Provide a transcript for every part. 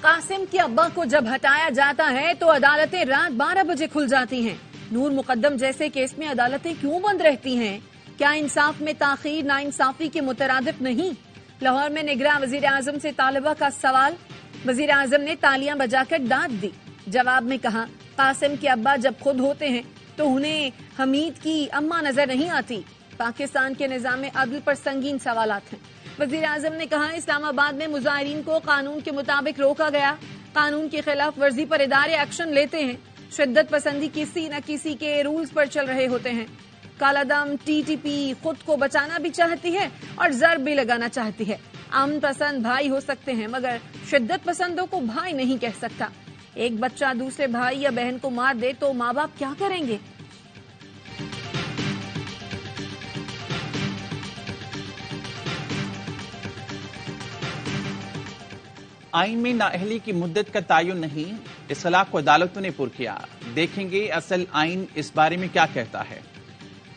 قاسم کے ابا کو جب ہٹایا جاتا ہے تو عدالتیں رات 12 بجے کھل جاتی ہیں۔ نور مقدم جیسے کیس میں عدالتیں کیوں بند رہتی ہیں؟ کیا انصاف میں تاخیر ناانصافی کے مترادف نہیں؟ لاہور میں نگراں وزیر اعظم سے طالبہ کا سوال۔ وزیر اعظم نے تالیاں بجا کر ڈانٹ دی۔ جواب میں کہا، قاسم کے ابا جب خود ہوتے ہیں تو انہیں حمید کی اماں نظر نہیں آتی۔ پاکستان کے نظام عدل پر سنگین سوالات ہیں۔ وزیر اعظم نے کہا، اسلام آباد میں مظاہرین کو قانون کے مطابق روکا گیا۔ قانون کی خلاف ورزی پر ادارے ایکشن لیتے ہیں۔ شدت پسندی کسی نہ کسی کے رولز پر چل رہے ہوتے ہیں۔ کالا دم ٹی ٹی پی خود کو بچانا بھی چاہتی ہے اور ضرب بھی لگانا چاہتی ہے۔ امن پسند بھائی ہو سکتے ہیں مگر شدت پسندوں کو بھائی نہیں کہہ سکتا۔ ایک بچہ دوسرے بھائی یا بہن کو مار دے تو ماں باپ کیا کریں گے؟ آئین میں نااہلی کی مدت کا تعین نہیں، اصلاح کو عدالتوں نے پر کیا۔ دیکھیں گے اصل آئین اس بارے میں کیا کہتا ہے۔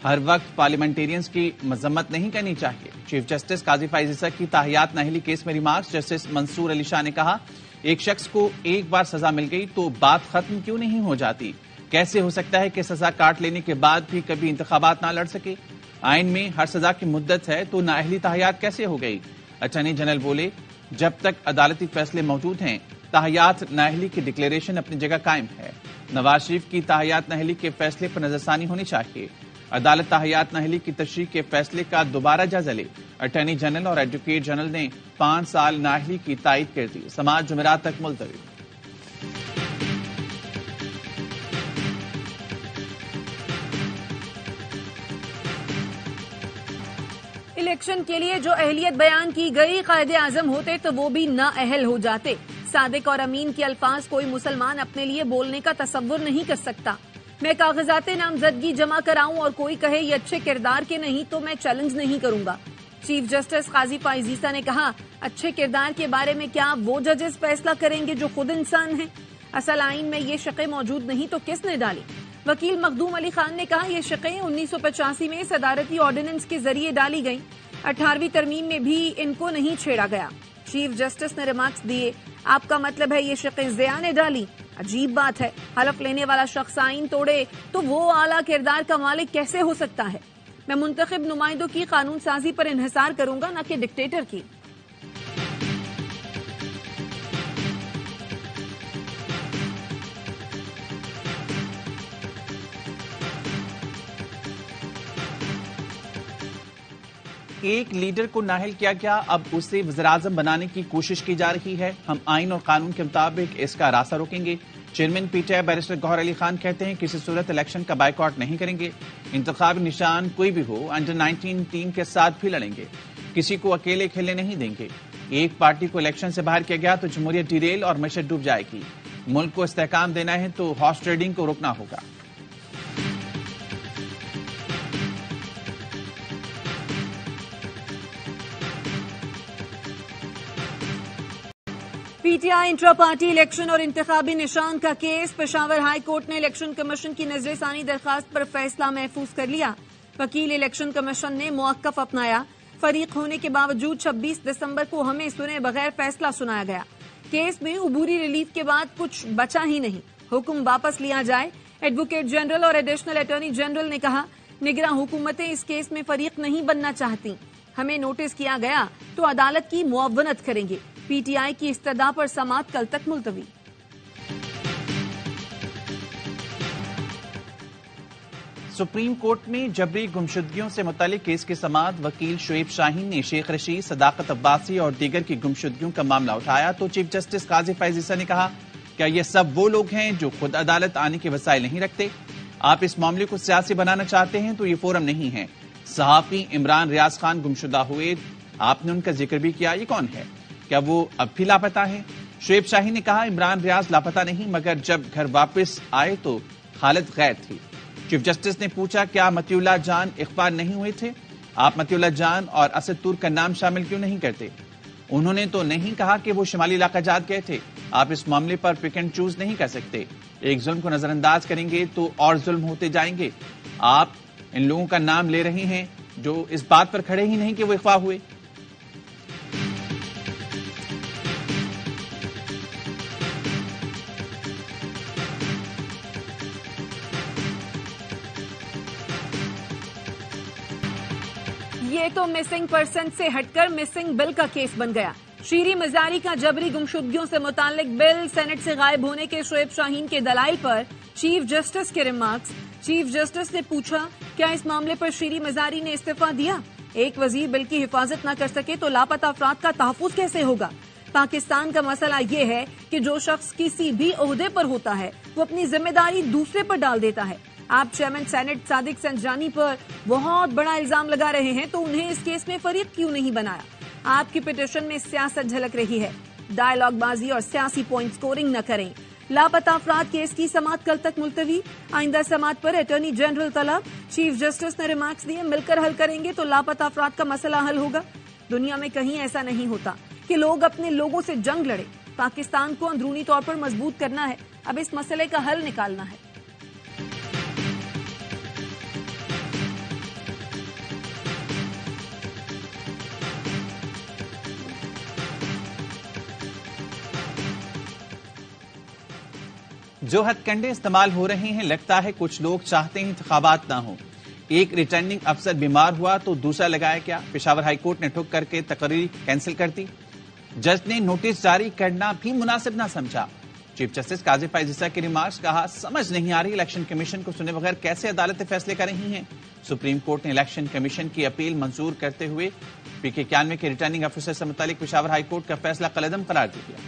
ہر وقت پارلیمنٹیرینز کی مذمت نہیں کرنی چاہیے۔ چیف جسٹس قاضی فائز عیسیٰ کی تاحیات نااہلی کیس میں ریمارکس۔ جسٹس منصور علی شاہ نے کہا، ایک شخص کو ایک بار سزا مل گئی تو بات ختم کیوں نہیں ہو جاتی؟ کیسے ہو سکتا ہے کہ سزا کاٹ لینے کے بعد بھی کبھی انتخابات نہ لڑ سکے؟ آئین میں ہر سزا کی مدت ہے تو نااہلی تاحیات کیسے ہو گئی؟ اٹارنی جنرل بولے، جب تک عدالتی فیصلے موجود ہیں تاحیات نااہلی کی ڈکلیریشن اپنی جگہ قائم ہے۔ نواز شریف کی تاحیات نااہلی کے فیصلے پر نظر ثانی ہونی چاہیے۔ عدالت تاحیات نااہلی کی تشریح کے فیصلے کا دوبارہ جائزہ لے۔ اٹارنی جنرل اور ایڈوکیٹ جنرل نے 5 سال نااہلی کی تائید کر دی۔ سماعت جمعرات تک ملتوی۔ الیکشن کے لیے جو اہلیت بیان کی گئی، قائد اعظم ہوتے تو وہ بھی نااہل ہو جاتے۔ صادق اور امین کے الفاظ کوئی مسلمان اپنے لیے بولنے کا تصور نہیں کر سکتا۔ میں کاغذات نامزدگی جمع کراؤں اور کوئی کہے یہ اچھے کردار کے نہیں تو میں چیلنج نہیں کروں گا۔ چیف جسٹس قاضی فائز عیسیٰ نے کہا، اچھے کردار کے بارے میں کیا وہ ججز فیصلہ کریں گے جو خود انسان ہیں؟ اصل آئین میں یہ شقیں موجود نہیں تو کس نے ڈالی؟ وکیل مخدوم علی خان نے کہا، یہ شقیں 1985 میں صدارتی آرڈیننس کے ذریعے ڈالی گئیں۔ 18ویں ترمیم میں بھی ان کو نہیں چھیڑا گیا۔ چیف جسٹس نے ریمارکس دیے، آپ کا مطلب ہے یہ شقیں ضیاء نے ڈالی؟ عجیب بات ہے، حلف لینے والا شخص آئین توڑے تو وہ اعلیٰ کردار کا مالک کیسے ہو سکتا ہے؟ میں منتخب نمائندوں کی قانون سازی پر انحصار کروں گا، نہ کہ ڈکٹیٹر کی۔ ایک لیڈر کو نااہل کیا گیا، اب اسے وزیراعظم بنانے کی کوشش کی جا رہی ہے۔ ہم آئین اور قانون کے مطابق اس کا راستہ روکیں گے۔ Chairman P T I barrister Gohar Ali Khan کہتے ہیں، کسی صورت الیکشن کا بائیکاٹ نہیں کریں گے۔ انتخابی نشان کوئی بھی ہو، انڈر 19 ٹیم کے ساتھ بھی لڑیں گے۔ کسی کو اکیلے کھیلنے نہیں دیں گے۔ ایک پارٹی کو الیکشن سے باہر کیا گیا تو جمہوریت ڈیریل اور معیشت ڈوب جائے گی۔ ملک کو استحکام دینا ہے تو ہارس ٹریڈنگ کو روکنا ہوگا۔ پی ٹی آئی انٹرا پارٹی الیکشن اور انتخابی نشان کا کیس، پشاور ہائی کورٹ نے الیکشن کمیشن کی نظر ثانی درخواست پر فیصلہ محفوظ کر لیا۔ وکیل الیکشن کمیشن نے موقف اپنایا۔ فریق ہونے کے باوجود 26 دسمبر کو ہمیں سنے بغیر فیصلہ سنایا گیا۔ کیس میں عبوری ریلیف کے بعد کچھ بچا ہی نہیں، حکم واپس لیا جائے۔ ایڈوکیٹ جنرل اور ایڈیشنل اٹارنی جنرل نے کہا، نگراں حکومتیں اس کیس میں فریق نہیں بننا چاہتی۔ ہمیں نوٹس کیا گیا تو عدالت کی معاونت کریں گے۔ پی ٹی آئی کی استدعا پر سماعت کل تک ملتوی۔ سپریم کورٹ میں جبری گمشدگیوں سے متعلق کیس کی سماعت، وکیل شعیب شاہین نے شیخ رشید، صداقت عباسی اور دیگر کی گمشدگیوں کا معاملہ اٹھایا تو چیف جسٹس قاضی فائز عیسیٰ نے کہا، کیا یہ سب وہ لوگ ہیں جو خود عدالت آنے کے وسائل نہیں رکھتے؟ آپ اس معاملے کو سیاسی بنانا چاہتے ہیں تو یہ فورم نہیں ہے۔ صحافی عمران ریاض خان گمشدہ ہوئے، آپ نے ان کا ذکر بھی کیا، یہ کون ہے؟ کیا وہ اب بھی لاپتہ ہیں؟ شعیب شاہین نے کہا، عمران ریاض لاپتہ نہیں، مگر جب گھر واپس آئے تو حالت غیر تھی۔ چیف جسٹس نے پوچھا، کیا متی اللہ جان اخبار نہیں ہوئے تھے؟ آپ متی اللہ جان اور اسد تور کا نام شامل کیوں نہیں کرتے؟ انہوں نے تو نہیں کہا کہ وہ شمالی علاقہ جات گئے تھے۔ آپ اس معاملے پر پک اینڈ چوز نہیں کر سکتے۔ ایک ظلم کو نظر انداز کریں گے تو اور ظلم ہوتے جائیں گے۔ آپ ان لوگوں کا نام لے رہے ہیں جو اس بات پر کھڑے ہی نہیں کہ وہ اغوا ہوئے۔ یہ تو مسنگ پرسن سے ہٹ کر مسنگ بل کا کیس بن گیا۔ شیریں مزاری کا جبری گمشدگیوں سے متعلق بل سینٹ سے غائب ہونے کے شعیب شاہین کے دلائل پر چیف جسٹس کے ریمارکس۔ چیف جسٹس نے پوچھا، کیا اس معاملے پر شیریں مزاری نے استعفیٰ دیا؟ ایک وزیر بل کی حفاظت نہ کر سکے تو لاپتہ افراد کا تحفظ کیسے ہوگا؟ پاکستان کا مسئلہ یہ ہے کہ جو شخص کسی بھی عہدے پر ہوتا ہے وہ اپنی ذمہ داری دوسرے پر ڈال دیتا ہے۔ آپ چیئرمین سینٹ صادق سنجانی پر بہت بڑا الزام لگا رہے ہیں تو انہیں اس کیس میں فریق کیوں نہیں بنایا؟ آپ کی پٹیشن میں سیاست جھلک رہی ہے۔ ڈائیلاگ بازی اور سیاسی پوائنٹ سکورنگ نہ کریں۔ لاپتہ افراد کیس کی سماعت کل تک ملتوی، آئندہ سماعت پر اٹارنی جنرل طلب۔ چیف جسٹس نے ریمارکس دیے، مل کر حل کریں گے تو لاپتہ افراد کا مسئلہ حل ہوگا۔ دنیا میں کہیں ایسا نہیں ہوتا کہ لوگ اپنے لوگوں سے جنگ لڑے۔ پاکستان کو اندرونی طور پر مضبوط کرنا ہے، اب اس مسئلے کا حل نکالنا ہے۔ جو ہتھ کنڈے استعمال ہو رہے ہیں، لگتا ہے کچھ لوگ چاہتے ہیں انتخابات نہ ہوں۔ ایک ریٹرننگ افسر بیمار ہوا تو دوسرا لگایا کیا؟ پشاور ہائی کورٹ نے ٹھک کر کے تقرری کینسل کر دی۔ جج نے نوٹس جاری کرنا بھی مناسب نہ سمجھا۔ چیف جسٹس قاضی فائز عیسیٰ کے ریمارکس، کہا سمجھ نہیں آ رہی الیکشن کمیشن کو سنے بغیر کیسے عدالتیں فیصلے کر رہی ہیں۔ سپریم کورٹ نے الیکشن کمیشن کی اپیل منظور کرتے ہوئے PK91 کے ریٹرننگ افسر سے متعلق پشاور ہائی کورٹ کا فیصلہ کالعدم قرار دے دیا۔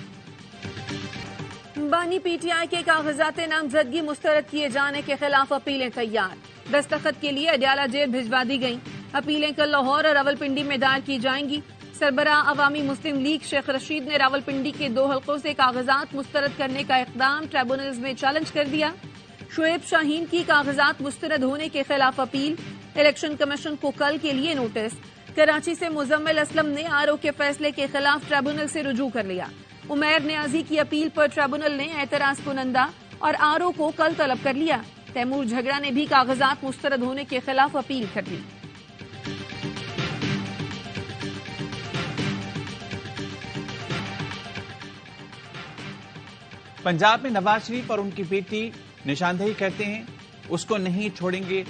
بانی PTI کے کاغذات نامزدگی مسترد کیے جانے کے خلاف اپیلیں تیار، دستخط کے لیے اڈیالہ جیل بھجوا دی گئیں۔ اپیلیں کل لاہور اور راولپنڈی میں دائر کی جائیں گی۔ سربراہ عوامی مسلم لیگ شیخ رشید نے راولپنڈی کے 2 حلقوں سے کاغذات مسترد کرنے کا اقدام ٹریبونلز میں چیلنج کر دیا۔ شعیب شاہین کی کاغذات مسترد ہونے کے خلاف اپیل، الیکشن کمیشن کو کل کے لیے نوٹس۔ کراچی سے مزمل اسلم نے RO کے فیصلے کے خلاف ٹریبونل سے رجوع کر لیا۔ عمیر نیازی کی اپیل پر ٹریبونل نے اعتراض کنندہ اور RO کو کل طلب کر لیا۔ تیمور جھگڑا نے بھی کاغذات مسترد ہونے کے خلاف اپیل کر لی۔ پنجاب میں نواز شریف اور ان کی بیٹی نشاندہی کرتے ہیں، اس کو نہیں چھوڑیں گے،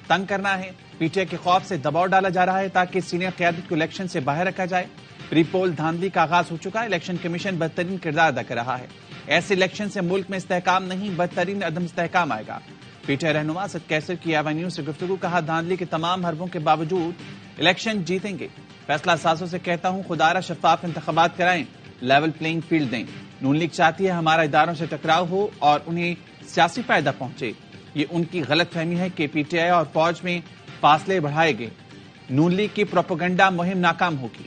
تنگ کرنا ہے۔ PTI کے خوف سے دباؤ ڈالا جا رہا ہے تاکہ سینئر قیادت کو الیکشن سے باہر رکھا جائے۔ پری پول دھاندلی کا آغاز ہو چکا ہے، الیکشن کمیشن بدترین کردار ادا کر رہا ہے۔ ایسے الیکشن سے ملک میں استحکام نہیں، بدترین عدم استحکام آئے گا۔ PTI رہنما اسد کیسر کی ایوانیو سے گفتگو، کہا دھاندلی کے تمام حربوں کے باوجود الیکشن جیتیں گے۔ فیصلہ سازوں سے کہتا ہوں خدارہ شفاف انتخابات کرائیں، لیول پلینگ فیلڈ دیں۔ نون لیگ چاہتی ہے ہمارا اداروں سے ٹکراؤ ہو اور انہیں سیاسی فائدہ پہنچے۔ یہ ان کی غلط فہمی ہے کہ PTI اور فوج میں فاصلے بڑھائے گئے۔ نون لیگ کی پروپیگنڈا مہم ناکام ہوگی۔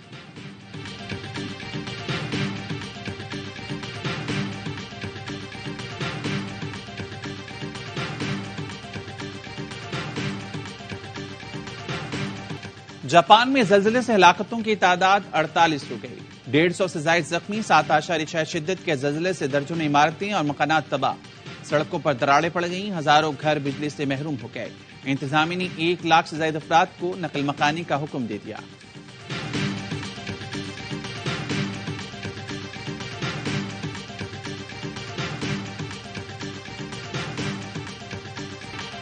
جاپان میں زلزلے سے ہلاکتوں کی تعداد 48 ہو گئی، 150 سے زائد زخمی، 7.6 شدت کے زلزلے سے درجنوں عمارتیں اور مکانات تباہ، سڑکوں پر دراڑیں پڑ گئیں، ہزاروں گھر بجلی سے محروم ہو گئے۔ انتظامیہ نے 1 لاکھ سے زائد افراد کو نقل مکانی کا حکم دے دیا۔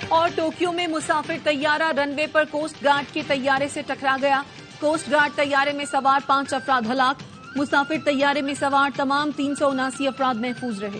اور ٹوکیو میں مسافر طیارہ رن وے پر کوسٹ گارڈ کے طیارے سے ٹکرا گیا۔ کوسٹ گارڈ طیارے میں سوار 5 افراد ہلاک، مسافر طیارے میں سوار تمام 379 افراد محفوظ رہے۔